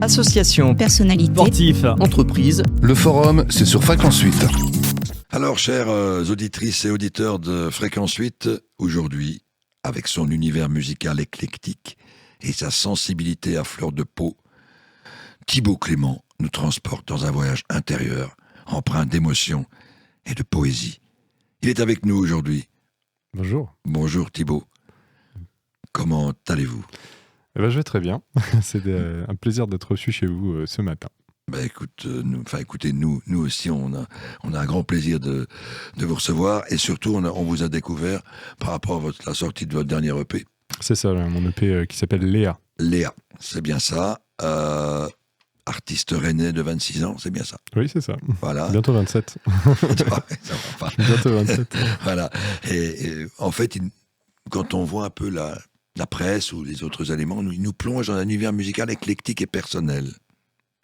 Association, personnalité, sportif, entreprise. Le forum, c'est sur Fréquence 8. Alors, chères auditrices et auditeurs de Fréquence 8, aujourd'hui, avec son univers musical éclectique et sa sensibilité à fleur de peau, Thibaut Clément nous transporte dans un voyage intérieur, empreint d'émotion et de poésie. Il est avec nous aujourd'hui. Bonjour. Bonjour Thibaut. Comment allez-vous ? Je vais très bien. C'est un plaisir d'être reçu chez vous ce matin. Écoutez, nous aussi, on a un grand plaisir de vous recevoir, et surtout, on vous a découvert par rapport à la sortie de votre dernier EP. C'est ça, mon EP qui s'appelle Léa. Léa, c'est bien ça. Artiste rennais de 26 ans, c'est bien ça. Oui, c'est ça. Voilà. Bientôt 27. Bientôt 27. Voilà. Et en fait, quand on voit un peu la presse ou les autres éléments, il nous plonge dans un univers musical éclectique et personnel.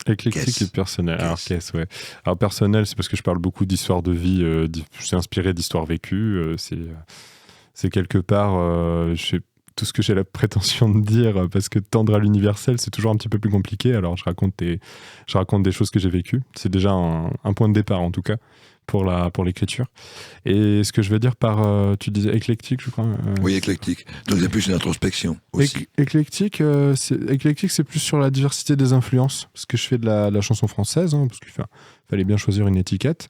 Éclectique et personnel. Alors, ouais. Alors, personnel, c'est parce que je parle beaucoup d'histoire de vie. Je suis inspiré d'histoires vécues. C'est quelque part tout ce que j'ai la prétention de dire, parce que tendre à l'universel, c'est toujours un petit peu plus compliqué. Alors, je raconte des choses que j'ai vécues. C'est déjà un point de départ, en tout cas, pour l'écriture. Et ce que je veux dire par, tu disais éclectique, je crois. Oui, éclectique. Donc c'est plus une introspection aussi. Éclectique, c'est plus sur la diversité des influences, parce que je fais de la chanson française, parce qu'il fallait bien choisir une étiquette.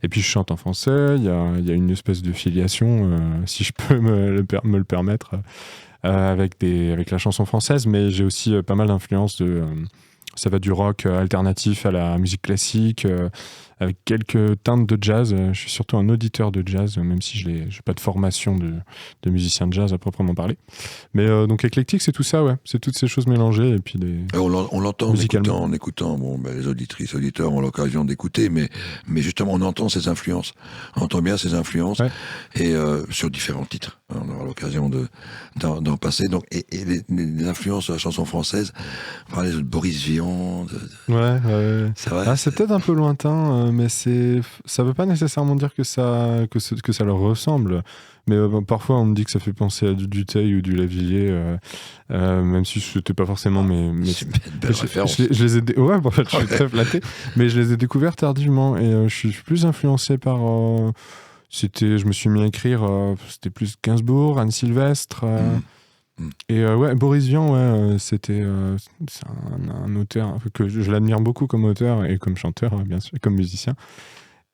Et puis je chante en français. Il y a une espèce de filiation, si je peux me le permettre, avec la chanson française, mais j'ai aussi pas mal d'influences ça va du rock alternatif à la musique classique, avec quelques teintes de jazz. Je suis surtout un auditeur de jazz, même si je n'ai pas de formation de musicien de jazz à proprement parler. Mais donc éclectique, c'est tout ça, ouais. C'est toutes ces choses mélangées. Et puis on l'entend en écoutant. Les auditrices, auditeurs ont l'occasion d'écouter, mais justement, on entend ces influences. On entend bien ces influences, ouais. Et sur différents titres. On aura l'occasion d'en passer. Donc, et les influences de la chanson française, on parlait de Boris Vian. Ouais. C'est vrai. C'est peut-être un peu lointain, mais ça veut pas nécessairement dire que ça leur ressemble. Mais parfois on me dit que ça fait penser à du Dutheil ou du Lavillier, même si c'était pas forcément c'est une belle référence. Je les ai je suis très flatté, mais je les ai découverts tardivement, et je suis plus influencé par je me suis mis à écrire, c'était plus Gainsbourg, Anne Sylvestre. Et Boris Vian, c'est un auteur que je l'admire beaucoup comme auteur et comme chanteur, bien sûr, et comme musicien.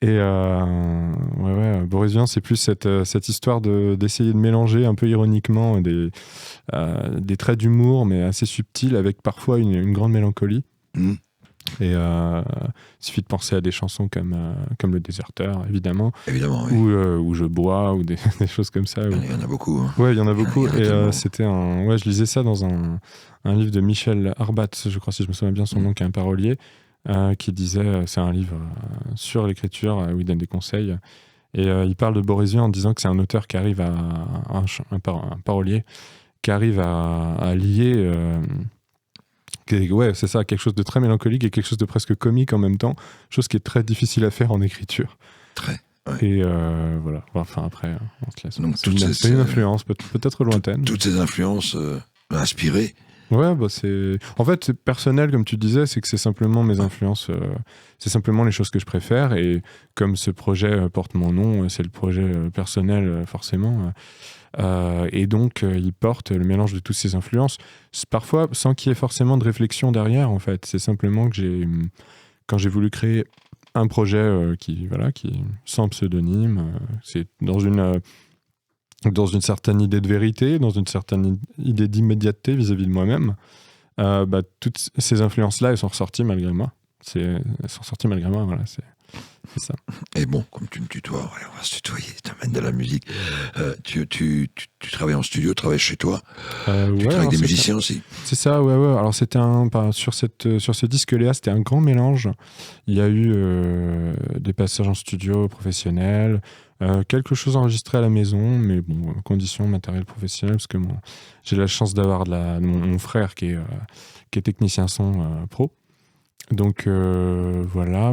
Et Boris Vian, c'est plus cette histoire d'essayer de mélanger un peu ironiquement des traits d'humour, mais assez subtils, avec parfois une grande mélancolie. Et il suffit de penser à des chansons comme Le Déserteur, évidemment, oui. ou Je bois, ou des choses comme ça. Il y en a beaucoup. Hein. Ouais, il y en a beaucoup. Et je lisais ça dans un livre de Michel Arbat, je crois, si je me souviens bien son nom, qui est un parolier, qui disait, c'est un livre sur l'écriture, où il donne des conseils. Et il parle de Boris Vian en disant que c'est un auteur qui arrive un parolier, qui arrive à lier... c'est ça, quelque chose de très mélancolique et quelque chose de presque comique en même temps, chose qui est très difficile à faire en écriture. Très. Ouais. Et voilà. Enfin, après, on se laisse. Donc, c'est une influence peut-être lointaine. Toutes ces influences inspirées. Ouais, en fait, c'est personnel, comme tu disais, c'est que c'est simplement mes influences, c'est simplement les choses que je préfère, et comme ce projet porte mon nom, c'est le projet personnel, forcément. Et donc, il porte le mélange de toutes ces influences, parfois sans qu'il y ait forcément de réflexion derrière, en fait. C'est simplement que quand j'ai voulu créer un projet qui sans pseudonyme, c'est dans une certaine idée de vérité, dans une certaine idée d'immédiateté vis-à-vis de moi-même, toutes ces influences-là, elles sont ressorties malgré moi. Voilà, c'est ça. Et bon, comme tu me tutoies, on va se tutoyer, tu amènes de la musique. Tu travailles en studio, tu travailles chez toi. Tu travailles avec des musiciens aussi. C'est ça, ouais. Alors c'était sur ce disque Léa, c'était un grand mélange. Il y a eu des passages en studio professionnels, quelque chose enregistré à la maison, mais bon, conditions matérielles professionnelles, parce que j'ai la chance d'avoir mon frère qui est technicien son pro. Donc voilà,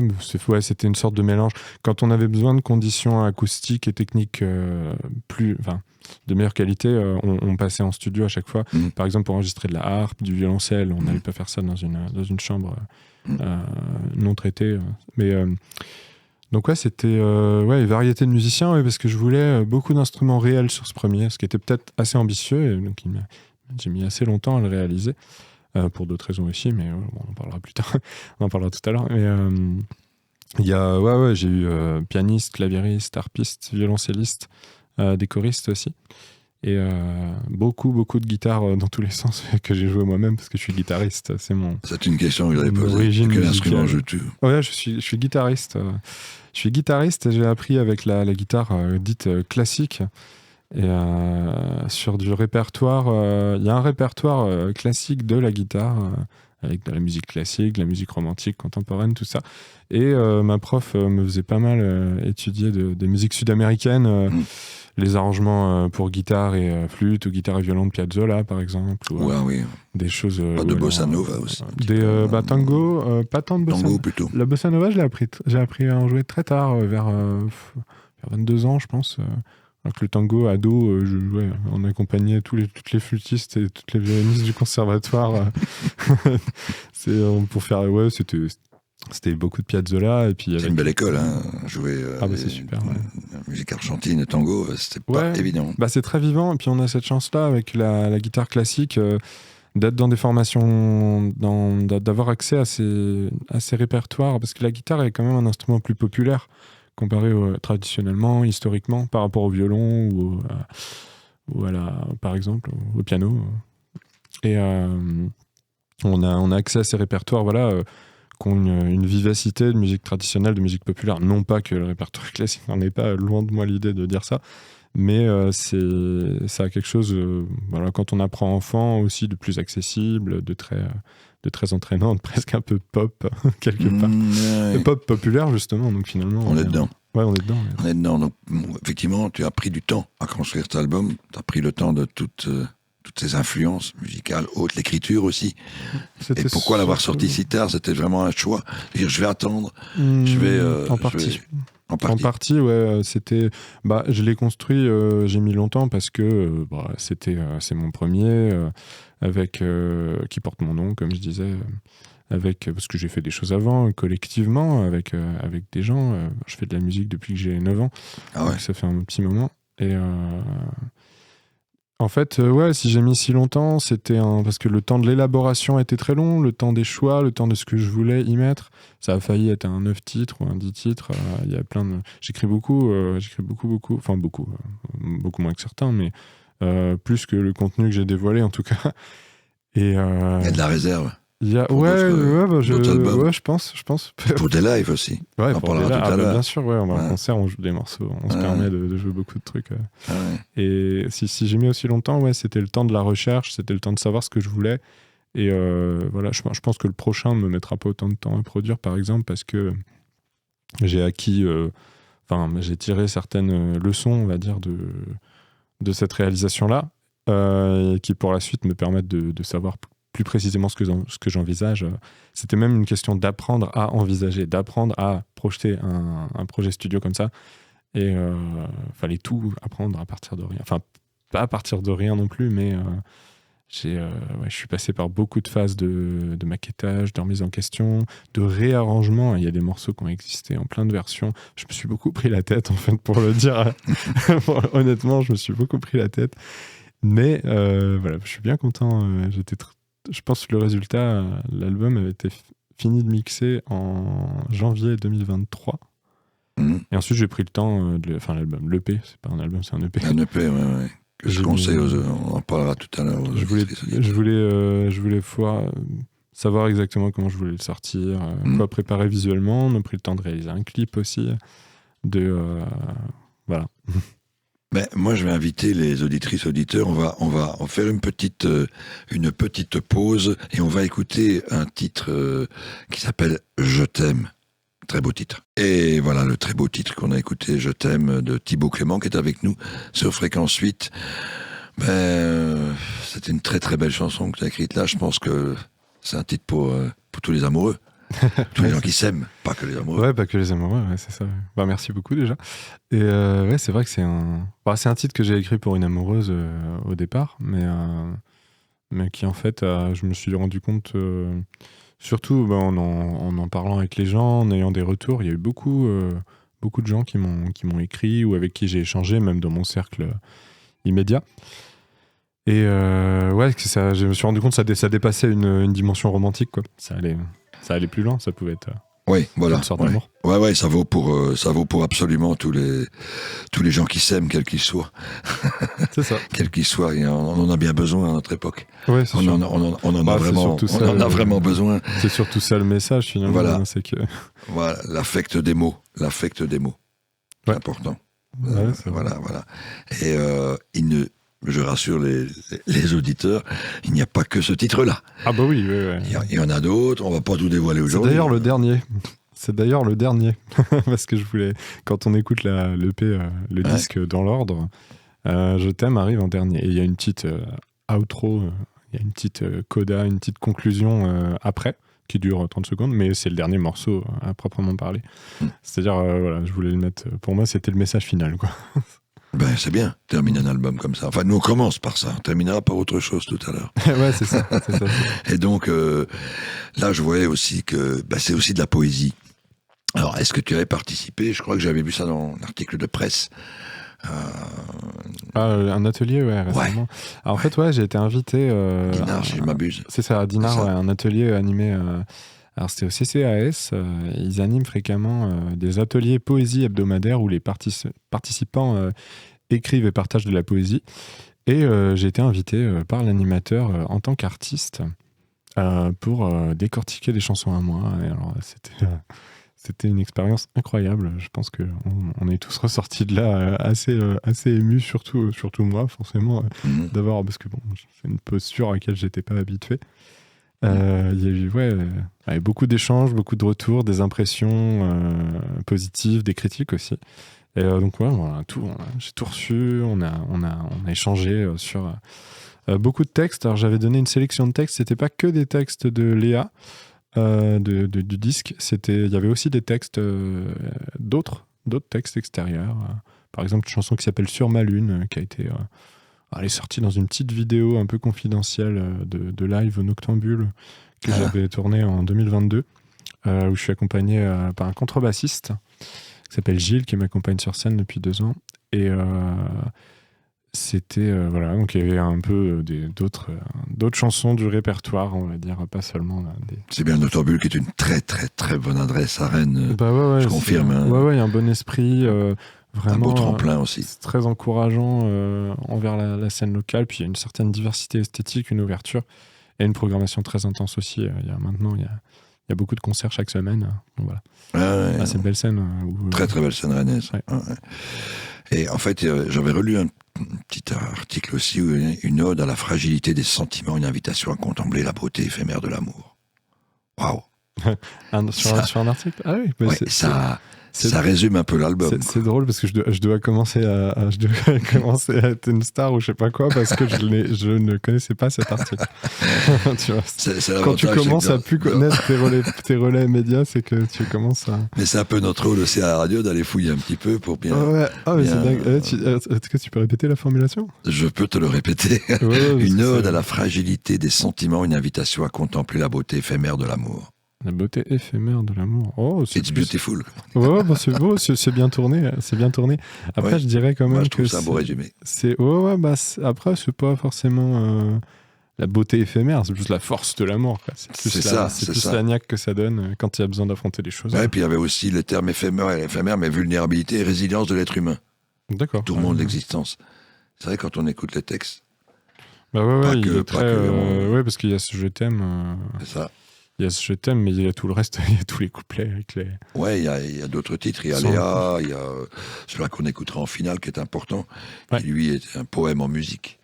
c'était une sorte de mélange. Quand on avait besoin de conditions acoustiques et techniques de meilleure qualité, on passait en studio à chaque fois. Par exemple, pour enregistrer de la harpe, du violoncelle, on n'allait pas faire ça dans une chambre non traitée. Donc ouais, c'était une variété de musiciens, parce que je voulais beaucoup d'instruments réels sur ce premier, ce qui était peut-être assez ambitieux, et donc j'ai mis assez longtemps à le réaliser. Pour d'autres raisons aussi, mais on en parlera plus tard. On en parlera tout à l'heure. Mais j'ai eu pianiste, claviériste, harpiste, violoncelliste, des choristes aussi. Et beaucoup de guitare dans tous les sens que j'ai joué moi-même parce que je suis guitariste. C'est une question que j'avais posée. Quel instrument joues-tu ? Ouais, je suis guitariste. Je suis guitariste et j'ai appris avec la guitare dite classique. Et sur du répertoire, il y a un répertoire classique de la guitare, avec de la musique classique, de la musique romantique, contemporaine, tout ça. Et ma prof me faisait pas mal étudier des musiques sud-américaines, les arrangements pour guitare et flûte, ou guitare et violon de Piazzolla, par exemple. Ou, des choses... de bossa nova aussi. Tango, pas tant de bossa nova. Tango plutôt. La bossa nova, j'ai appris à en jouer très tard, vers 22 ans, je pense. Alors que le tango, ado, on accompagnait toutes les flûtistes et toutes les violonistes du conservatoire. Pour faire... Ouais, c'était beaucoup de Piazzolla. Et puis c'est une belle école, hein. Jouer c'est super, la musique argentine, le tango, c'était pas évident. C'est très vivant. Et puis on a cette chance-là, avec la guitare classique, d'être dans des formations, d'avoir accès à ces répertoires. Parce que la guitare est quand même un instrument plus populaire comparé traditionnellement, historiquement, par rapport au violon ou par exemple, au piano. Et on a accès à ces répertoires qui ont une vivacité de musique traditionnelle, de musique populaire. Non pas que le répertoire classique n'en est pas, loin de moi l'idée de dire ça, mais ça a quelque chose, quand on apprend enfant, aussi de plus accessible, de très entraînant, presque un peu pop, quelque part. Pop populaire, justement, donc finalement... On est dedans. Ouais, on est dedans. On est dedans. Donc, effectivement, tu as pris du temps à construire cet album. Tu as pris le temps de toutes ces influences musicales, hautes, l'écriture aussi. Et pourquoi l'avoir sorti si tard ? C'était vraiment un choix. Dire, je vais attendre. En partie, ouais. C'était... je l'ai construit, j'ai mis longtemps parce que c'est mon premier, qui porte mon nom, comme je disais. Parce que j'ai fait des choses avant, collectivement, avec des gens. Je fais de la musique depuis que j'ai 9 ans. Donc ça fait un petit moment. Et en fait, si j'ai mis si longtemps, c'était parce que le temps de l'élaboration était très long, le temps des choix, le temps de ce que je voulais y mettre. Ça a failli être un 9 titres ou un 10 titres. Il y a plein de... J'écris beaucoup. Enfin, beaucoup. Beaucoup moins que certains, mais plus que le contenu que j'ai dévoilé, en tout cas. Et, il y a de la réserve. Je pense. Pour des lives aussi. Ouais, on en parlera tout à l'heure. Bien sûr, on va en concert, on joue des morceaux, on se permet de jouer beaucoup de trucs. Et si j'ai mis aussi longtemps, c'était le temps de la recherche, c'était le temps de savoir ce que je voulais. Et je pense que le prochain ne me mettra pas autant de temps à produire, par exemple, parce que j'ai acquis, j'ai tiré certaines leçons, on va dire, de cette réalisation-là, qui pour la suite me permettent de savoir plus précisément ce que j'envisage. C'était même une question d'apprendre à envisager, d'apprendre à projeter un projet studio comme ça. Et fallait tout apprendre à partir de rien. Enfin, pas à partir de rien non plus, mais je suis passé par beaucoup de phases de maquettage, de remise en question, de réarrangement. Il y a des morceaux qui ont existé en plein de versions. Je me suis beaucoup pris la tête, en fait, pour le dire. Honnêtement, je me suis beaucoup pris la tête. Mais je suis bien content. Je pense que le résultat, l'album avait été fini de mixer en janvier 2023. Et ensuite, j'ai pris le temps l'album, l'EP, c'est pas un album, c'est un EP. Un EP, ouais. Que je conseille, on en parlera tout à l'heure. Je voulais savoir exactement comment je voulais le sortir, quoi préparer visuellement. On a pris le temps de réaliser un clip aussi. Voilà. Mais moi, je vais inviter les auditrices, auditeurs. On va faire une petite pause et on va écouter un titre qui s'appelle « Je t'aime ». Très beau titre. Et voilà le très beau titre qu'on a écouté, « Je t'aime » de Thibaut Clément, qui est avec nous sur Fréquence 8. C'était une très très belle chanson que tu as écrite là. Je pense que c'est un titre pour tous les amoureux. Tous les gens qui s'aiment, pas que les amoureux. Ouais, pas que les amoureux, ouais, c'est ça. Bah, merci beaucoup déjà. Et ouais, c'est vrai que c'est un titre que j'ai écrit pour une amoureuse au départ, mais qui en fait, je me suis rendu compte, surtout en en parlant avec les gens, en ayant des retours, il y a eu beaucoup de gens qui m'ont écrit ou avec qui j'ai échangé, même dans mon cercle immédiat. Et ouais, je me suis rendu compte que ça dépassait une dimension romantique, quoi. Ça allait plus loin, ça pouvait être Oui, voilà. une sorte d'amour. Ouais, ça vaut pour absolument tous les gens qui s'aiment, quels qu'ils soient. C'est ça. Quels qu'ils soient, et on en a bien besoin à notre époque. Ouais, c'est sûr. On en a vraiment besoin. C'est surtout ça le message finalement. Voilà. Hein, c'est que Voilà, l'affect des mots. C'est Ouais. important. Ouais, c'est vrai. Voilà. Et je rassure les auditeurs, il n'y a pas que ce titre-là. Ah bah oui. Il y en a d'autres, on va pas tout dévoiler aujourd'hui. C'est d'ailleurs le dernier. Parce que quand on écoute l'EP, le disque dans l'ordre, Je t'aime arrive en dernier. Et il y a une petite outro, il y a une petite coda, une petite conclusion après, qui dure 30 secondes, mais c'est le dernier morceau à proprement parler. C'est-à-dire, voilà, je voulais le mettre. Pour moi, c'était le message final, quoi. Ben, c'est bien, terminer un album comme ça. Enfin, nous, on commence par ça. On terminera par autre chose tout à l'heure. Ouais, c'est ça. Et donc, là, je voyais aussi que c'est aussi de la poésie. Alors, est-ce que tu avais participé? Je crois que j'avais vu ça dans un article de presse. Un atelier, ouais, récemment. Ouais. Alors, en fait, ouais, j'ai été invité... Dinard, si je m'abuse. C'est ça, à Dinard, ouais, un atelier animé... Alors, c'était au CCAS. Ils animent fréquemment des ateliers poésie hebdomadaires où les participants écrivent et partagent de la poésie. Et j'ai été invité par l'animateur en tant qu'artiste pour décortiquer des chansons à moi. Et alors, c'était une expérience incroyable. Je pense qu'on est tous ressortis de là assez émus, surtout moi, forcément, d'abord parce que c'est une posture à laquelle j'étais pas habitué. Il y a eu beaucoup d'échanges, beaucoup de retours, des impressions positives, des critiques aussi. Et donc j'ai tout reçu, on a échangé sur beaucoup de textes. Alors j'avais donné une sélection de textes, c'était pas que des textes de Léa du disque, il y avait aussi des textes d'autres textes extérieurs. Par exemple une chanson qui s'appelle Sur ma lune, qui a été elle est sortie dans une petite vidéo un peu confidentielle de live au Noctambule que j'avais tournée en 2022, où je suis accompagné par un contrebassiste qui s'appelle Gilles, qui m'accompagne sur scène depuis 2 ans. Et c'était... donc il y avait un peu d'autres chansons du répertoire, on va dire, pas seulement... C'est bien le Noctambule qui est une très très très bonne adresse à Rennes. Ouais, je confirme. Ouais, il y a un bon esprit... Vraiment, un beau tremplin aussi. C'est très encourageant envers la scène locale. Puis il y a une certaine diversité esthétique, une ouverture et une programmation très intense aussi. Il y a beaucoup de concerts chaque semaine. Donc voilà. C'est une belle scène. Très très belle scène rennaise. Ouais. Ouais. Et en fait, j'avais relu un petit article aussi, une ode à la fragilité des sentiments, une invitation à contempler la beauté éphémère de l'amour. Waouh. Sur un article. Ah oui. Ouais, ça résume un peu l'album. C'est drôle parce que je dois commencer à être une star ou je sais pas quoi parce que je ne connaissais pas cet article. Tu vois, quand tu commences à plus connaître tes relais médias, c'est que tu commences à... Mais c'est un peu notre rôle aussi à la radio d'aller fouiller un petit peu pour bien... Ouais. Mais c'est dingue. Est-ce que tu peux répéter la formulation? Je peux te le répéter. Une ode à la fragilité des sentiments, une invitation à contempler la beauté éphémère de l'amour. La beauté éphémère de l'amour. Oh, It's beautiful. Ouais, c'est beau, c'est bien tourné. Après, je dirais quand même que c'est un beau résumé. Après, c'est pas forcément la beauté éphémère, c'est plus la force de l'amour. C'est plus la niaque que ça donne quand il y a besoin d'affronter les choses. Ouais, et puis il y avait aussi le terme éphémère, mais vulnérabilité et résilience de l'être humain. D'accord. Tourment de l'existence. C'est vrai, quand on écoute les textes. Il est très... parce qu'il y a ce je t'aime. C'est ça. Il y a ce je t'aime, mais il y a tout le reste, il y a tous les couplets avec les... Ouais, il y a d'autres titres, il y a Léa, il y a celui-là qu'on écoutera en finale qui est important, qui lui est un poème en musique.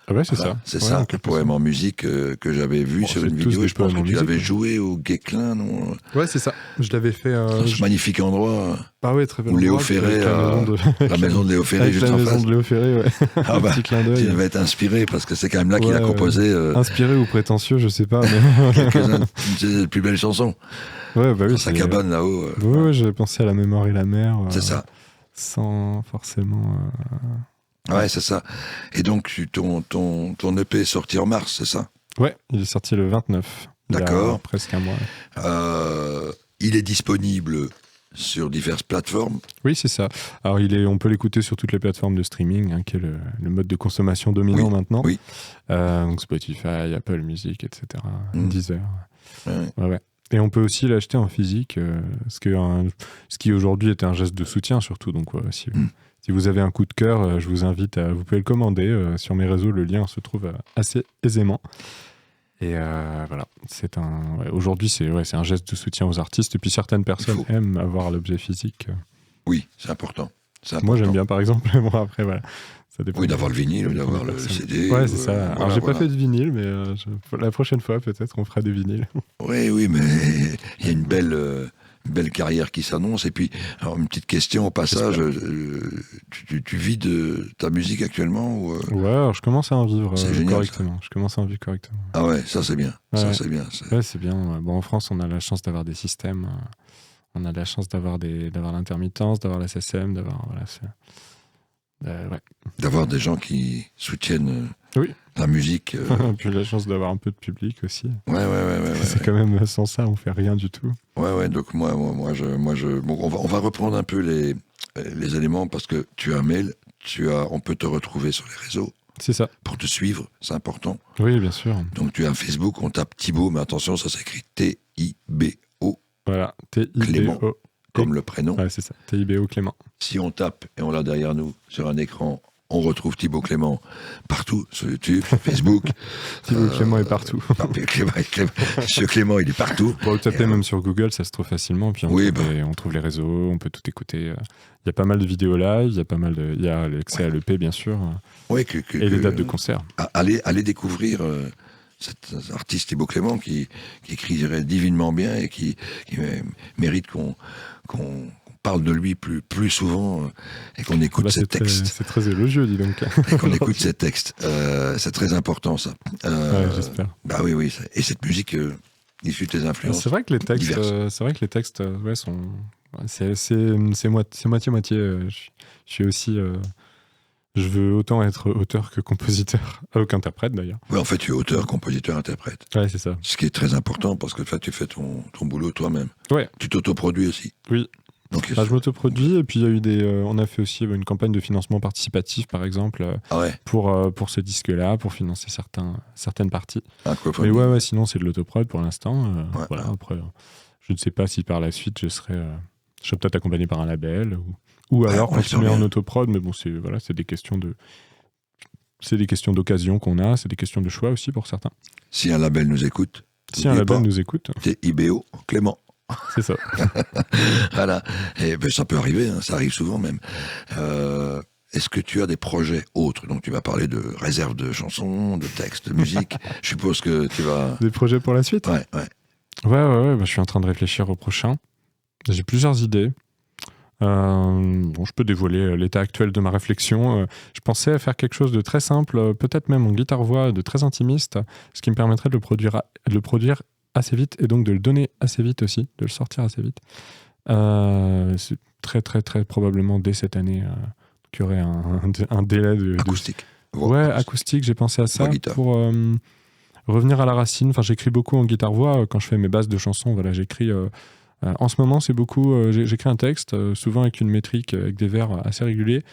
Ah ouais, c'est Voilà, ça. c'est Ouais, ça, en un quelque poème en musique que j'avais vu Bon, sur c'est une tous vidéo. des Je pense que poèmes en tu musique l'avais aussi. joué au Guesclin, non sorte. Ouais, c'est ça. Je l'avais fait. Dans ce magnifique endroit Ah ouais, très bel où Léo endroit, puis Ferré, avec la maison de, la maison de Léo Ferré avec juste la en maison face. de Léo Ferré, ouais. Ah bah, Petit clin tu d'œil. devais être inspiré parce que c'est quand même là qu'il a Ouais, composé Inspiré ou prétentieux, je sais pas. Mais... quelques-uns de ses plus belles chansons. ouais, bah oui. Dans sa cabane là-haut. Ouais, ouais, j'avais pensé à La mémoire et la mer. C'est ça. Sans forcément. Ouais, c'est ça. Et donc, ton EP est sorti en mars, c'est ça? Ouais, il est sorti le 29. D'accord. Il y a presque un mois. Il est disponible sur diverses plateformes. Oui, c'est ça. Alors, on peut l'écouter sur toutes les plateformes de streaming, hein, qui est le mode de consommation dominant maintenant. Oui. Donc Spotify, Apple Music, etc. Deezer. Ouais. Ouais. Et on peut aussi l'acheter en physique, ce qui aujourd'hui était un geste de soutien surtout. Donc, si vous avez un coup de cœur, je vous invite vous pouvez le commander. Sur mes réseaux, le lien se trouve assez aisément. Et voilà, aujourd'hui, c'est un geste de soutien aux artistes. Et puis certaines personnes aiment avoir l'objet physique. Oui, c'est important. Moi, j'aime bien, par exemple. Bon, après, voilà. Ça dépend. Oui, d'avoir le vinyle, d'avoir le CD. Ouais, c'est ça. Alors, j'ai pas fait de vinyle, mais la prochaine fois, peut-être, on fera des vinyles. Oui, mais il y a une belle carrière qui s'annonce. Et puis, alors, une petite question au passage. Tu vis de ta musique actuellement ou Ouais, alors je commence à en vivre correctement. Ça. Je commence à en vivre correctement. Ah ouais, ça c'est bien. Ouais. Ça c'est bien. Ouais, c'est bien. Bon, en France, on a la chance d'avoir des systèmes. On a la chance d'avoir l'intermittence, d'avoir la SSM, d'avoir... Voilà, ouais. D'avoir des gens qui soutiennent la musique. Puis la chance d'avoir un peu de public aussi. Ouais. C'est quand même, sans ça, on fait rien du tout. Ouais, donc moi, bon, on va reprendre un peu les éléments parce que tu as un mail, on peut te retrouver sur les réseaux. C'est ça. Pour te suivre, c'est important. Oui, bien sûr. Donc tu as un Facebook, on tape Thibaut, mais attention, ça s'écrit T-I-B-O. Voilà, T-I-B-O. Clément, comme le prénom. Ouais, c'est ça, T-I-B-O Clément. Si on tape, et on l'a derrière nous, sur un écran, on retrouve Thibaut Clément partout, sur YouTube, Facebook. Thibaut Clément est partout. Monsieur Clément, il est partout. Bon, tapez même sur Google, ça se trouve facilement. Puis on trouve les réseaux, on peut tout écouter. Il y a pas mal de vidéos live, il y a l'accès à l'EP, bien sûr. Oui, et les dates de concert. Allez découvrir cet artiste Thibaut Clément qui écrirait divinement bien et qui mérite qu'on parle de lui plus souvent et qu'on écoute ses textes. C'est très élogieux, dis donc. Et qu'on écoute ses textes. C'est très important, ça. Ouais, j'espère. Bah oui. Et cette musique issue de tes influences. C'est vrai que les textes, sont... C'est moitié-moitié. Je suis aussi... Je veux autant être auteur que compositeur, qu'interprète d'ailleurs. Oui, en fait, tu es auteur, compositeur, interprète. Ouais, c'est ça. Ce qui est très important parce que tu fais ton boulot toi-même. Ouais. Tu t'autoproduis aussi. Oui. Donc, je m'autoproduis et puis il y a eu on a fait aussi une campagne de financement participatif par exemple pour ce disque-là, pour financer certaines parties. Mais ouais, sinon c'est de l'autoprod pour l'instant. Voilà. Après, je ne sais pas si par la suite je serai peut-être accompagné par un label ou alors continuer en autoprod, mais bon, c'est des questions d'occasion qu'on a, c'est des questions de choix aussi pour certains. Si un label nous écoute, T-I-B-O, Clément. C'est ça. Voilà. Et ça peut arriver, ça arrive souvent même. Est-ce que tu as des projets autres? Donc tu vas parler de réserve de chansons, de textes, de musique. Je suppose que tu vas... Des projets pour la suite? Ouais. Ouais, je suis en train de réfléchir au prochain. J'ai plusieurs idées. Je peux dévoiler l'état actuel de ma réflexion. Je pensais faire quelque chose de très simple, peut-être même en guitare-voix, de très intimiste, ce qui me permettrait de le produire assez vite et donc de le donner assez vite aussi, de le sortir assez vite. C'est très très très probablement dès cette année qu'il y aurait un délai de... Acoustique. Acoustique, j'ai pensé à ça pour revenir à la racine. Enfin, j'écris beaucoup en guitare-voix quand je fais mes bases de chansons. Voilà, j'écris... en ce moment, c'est beaucoup... j'écris un texte, souvent avec une métrique, avec des vers assez réguliers,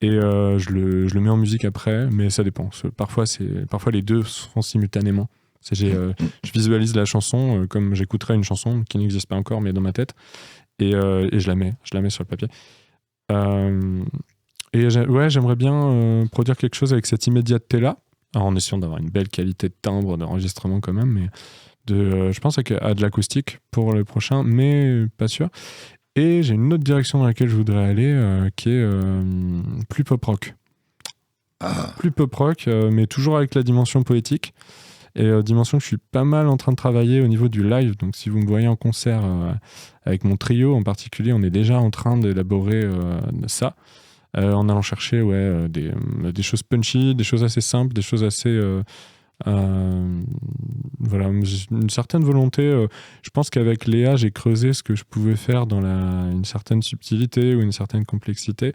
et je le mets en musique après, mais ça dépend. Parfois les deux se font simultanément. Je visualise la chanson comme j'écouterais une chanson qui n'existe pas encore, mais dans ma tête, et je la mets sur le papier. J'aimerais bien produire quelque chose avec cette immédiateté-là, en essayant d'avoir une belle qualité de timbre, d'enregistrement quand même, mais je pense à de l'acoustique pour le prochain, mais pas sûr. Et j'ai une autre direction dans laquelle je voudrais aller, qui est plus pop-rock. plus pop-rock, mais toujours avec la dimension poétique. Et dimension que je suis pas mal en train de travailler au niveau du live. Donc si vous me voyez en concert avec mon trio en particulier, on est déjà en train d'élaborer ça. En allant chercher des choses punchy, des choses assez simples, des choses assez... voilà, une certaine volonté. Je pense qu'avec Léa, j'ai creusé ce que je pouvais faire dans une certaine subtilité ou une certaine complexité.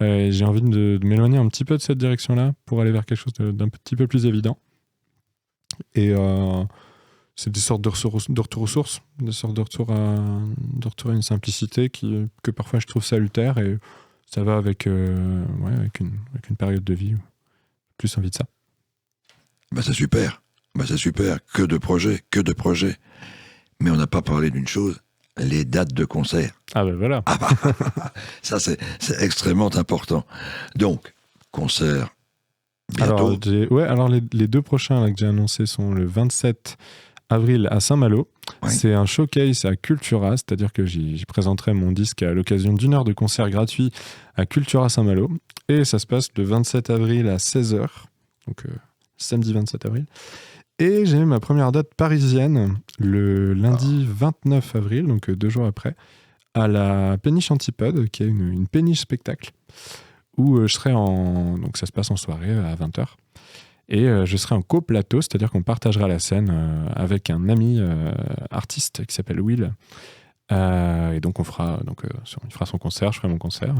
Et j'ai envie de m'éloigner un petit peu de cette direction-là pour aller vers quelque chose d'un petit peu plus évident. Et c'est des sortes de retour aux sources, des sortes de retour à une simplicité que parfois je trouve salutaire, et ça va avec une période de vie où j'ai plus envie de ça. C'est super. C'est super. Que de projets. Mais on n'a pas parlé d'une chose, les dates de concert. Voilà. Ça, c'est extrêmement important. Donc, concert bientôt. Alors les 2 prochains là, que j'ai annoncés sont le 27 avril à Saint-Malo. Ouais. C'est un showcase à Cultura, c'est-à-dire que j'y présenterai mon disque à l'occasion d'1 heure de concert gratuit à Cultura Saint-Malo. Et ça se passe le 27 avril à 16h, donc samedi 27 avril. Et j'ai ma première date parisienne le lundi 29 avril, donc 2 jours après, à la Péniche Antipode, qui est une péniche spectacle, où je serai donc ça se passe en soirée à 20h. Et je serai en coplateau, c'est-à-dire qu'on partagera la scène avec un ami artiste qui s'appelle Will. Et donc il fera son concert, je ferai mon concert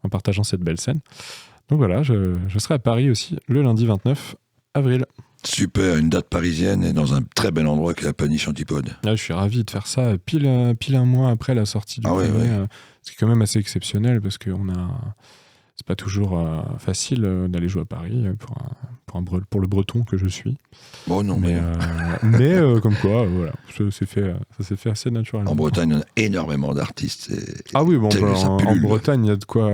en partageant cette belle scène. Donc voilà, je serai à Paris aussi le lundi 29 avril. Super, une date parisienne et dans un très bel endroit qu'est la Péniche Antipode. Là, je suis ravi de faire ça pile un mois après la sortie du premier. Ouais. C'est quand même assez exceptionnel parce que c'est pas toujours facile d'aller jouer à Paris pour le breton que je suis. Bon, non, mais comme quoi, voilà, ça s'est fait assez naturellement. En Bretagne, on a énormément d'artistes. En Bretagne, il y a de quoi.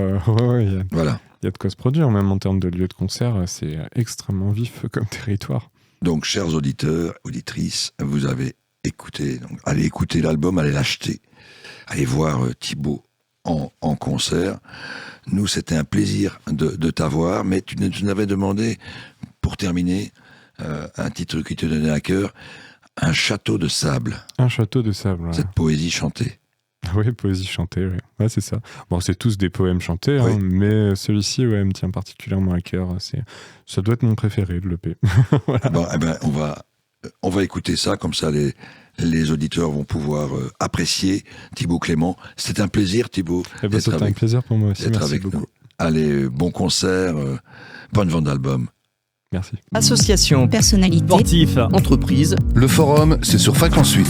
Voilà. Il y a de quoi se produire, même en termes de lieux de concert, c'est extrêmement vif comme territoire. Donc, chers auditeurs, auditrices, vous avez écouté. Donc, allez écouter l'album, allez l'acheter. Allez voir Thibaut en concert. Nous, c'était un plaisir de t'avoir, mais tu nous avais demandé, pour terminer, un titre qui te donnait à cœur, Un château de sable. Un château de sable, ouais. Cette poésie chantée. Oui, poésie chantée, oui. Ouais, c'est ça. Bon, c'est tous des poèmes chantés, oui. Mais celui-ci, me tient particulièrement à cœur. Ça doit être mon préféré de l'EP. Voilà. Bon, on va écouter ça, comme ça les auditeurs vont pouvoir apprécier Thibaut Clément. C'était un plaisir, Thibaut. C'était un plaisir pour moi aussi. Merci beaucoup. Nous. Allez, bon concert, bonne vente d'album. Merci. Association, personnalité, sportif, entreprise. Le forum, c'est sur Fréquence 8.